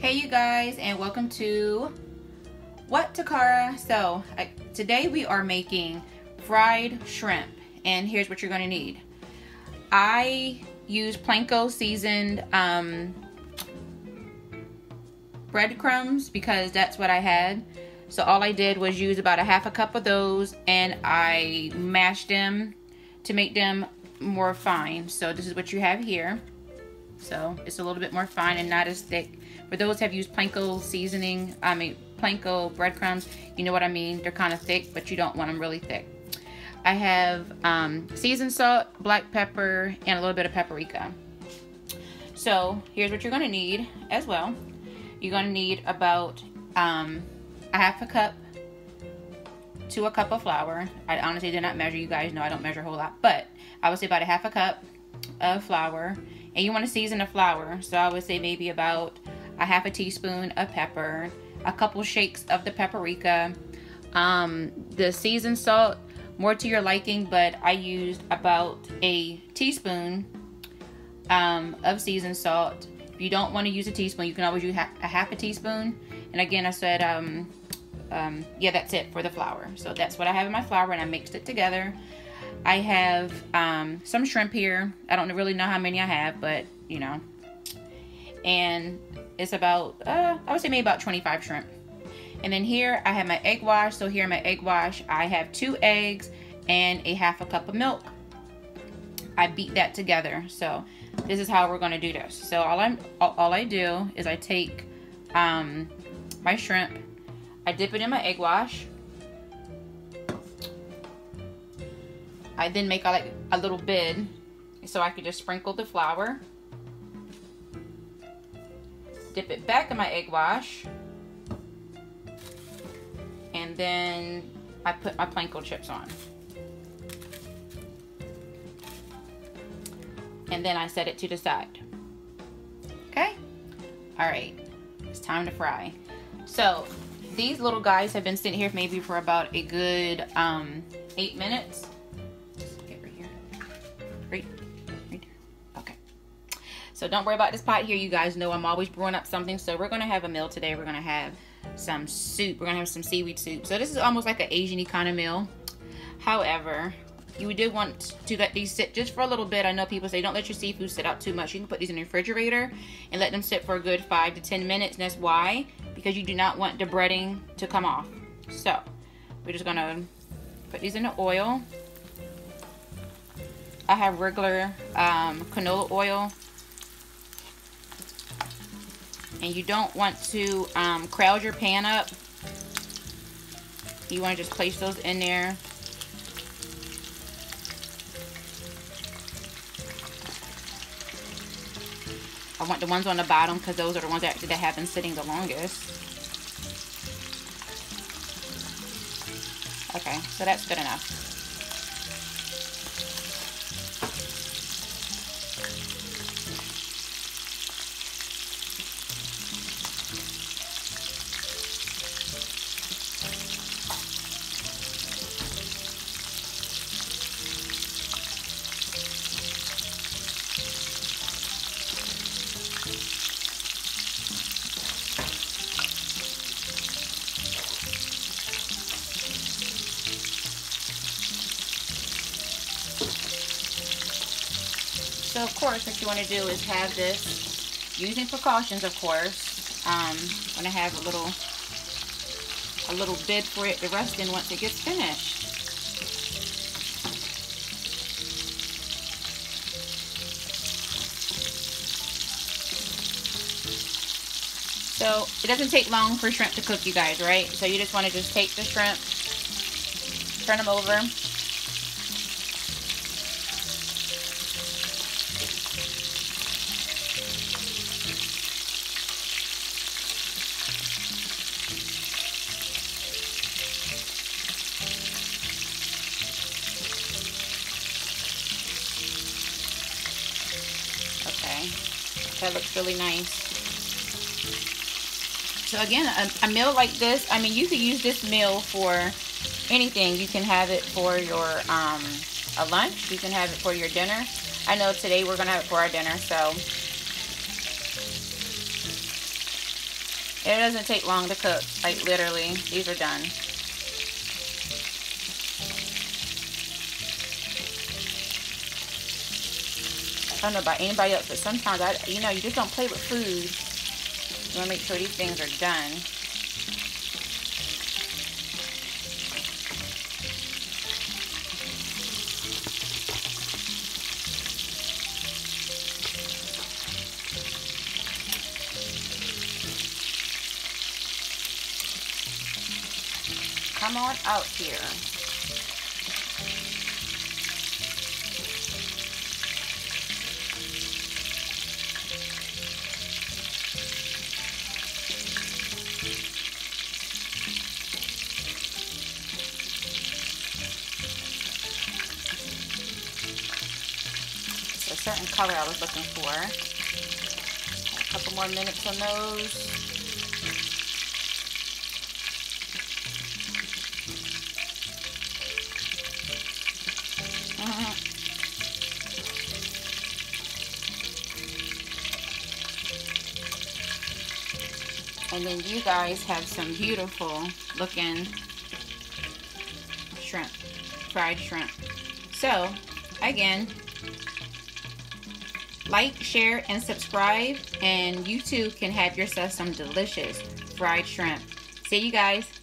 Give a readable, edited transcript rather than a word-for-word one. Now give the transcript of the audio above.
Hey you guys, and welcome to What Takara. So today we are making fried shrimp, and here's what you're going to need. I use Planko seasoned breadcrumbs because that's what I had. So all I did was use about a half a cup of those, and I mashed them to make them more fine. So this is what you have here. So it's a little bit more fine and not as thick. For those who have used Planko seasoning, Planko breadcrumbs, you know what I mean. They're kind of thick, but you don't want them really thick. I have seasoned salt, black pepper, and a little bit of paprika. So here's what you're going to need as well. You're going to need about a half a cup to a cup of flour. I honestly did not measure. You guys know I don't measure a whole lot, but I would say about a half a cup of flour. And you want to season the flour, so I would say maybe about a half a teaspoon of pepper, a couple shakes of the paprika, the seasoned salt, more to your liking, but I used about a teaspoon of seasoned salt. If you don't want to use a teaspoon, you can always use a half a teaspoon. And again, I said, yeah, that's it for the flour. So that's what I have in my flour, and I mixed it together. I have some shrimp here. I don't really know how many I have, but you know. And it's about, I would say maybe about 25 shrimp. And then here I have my egg wash. So here in my egg wash, I have 2 eggs and a half a cup of milk. I beat that together. So this is how we're going to do this. So all I do is I take my shrimp, I dip it in my egg wash. I then make like a little bed so I could just sprinkle the flour. Dip it back in my egg wash. And then I put my Planko chips on. And then I set it to the side. Okay? Alright. It's time to fry. So, these little guys have been sitting here maybe for about a good 8 minutes. Right there. Okay. So don't worry about this pot here. You guys know I'm always brewing up something. So we're going to have a meal today. We're going to have some soup. We're going to have some seaweed soup. So this is almost like an Asian-y kind of meal. However, you do want to let these sit just for a little bit. I know people say don't let your seafood sit out too much. You can put these in the refrigerator and let them sit for a good 5 to 10 minutes. And that's why. Because you do not want the breading to come off. So we're just going to put these in the oil. I have regular canola oil, and you don't want to crowd your pan up. You want to just place those in there. I want the ones on the bottom because those are the ones that have been sitting the longest. Okay, so that's good enough. So of course what you want to do is have this, using precautions of course. I'm going to have a little bid for it to rest in once it gets finished. So it doesn't take long for shrimp to cook, you guys, right? So you just want to just take the shrimp, turn them over. That looks really nice. So again, a meal like this, I mean, you could use this meal for anything. You can have it for your a lunch. You can have it for your dinner. I know today we're gonna have it for our dinner, so It doesn't take long to cook. Like literally, these are done. I don't know about anybody else, but sometimes you just don't play with food. You want to make sure these things are done. Come on out here. It's a certain color I was looking for. A couple more minutes on those. And then you guys have some beautiful looking shrimp, fried shrimp. So, again, like, share, and subscribe, and you too can have yourself some delicious fried shrimp. See you guys.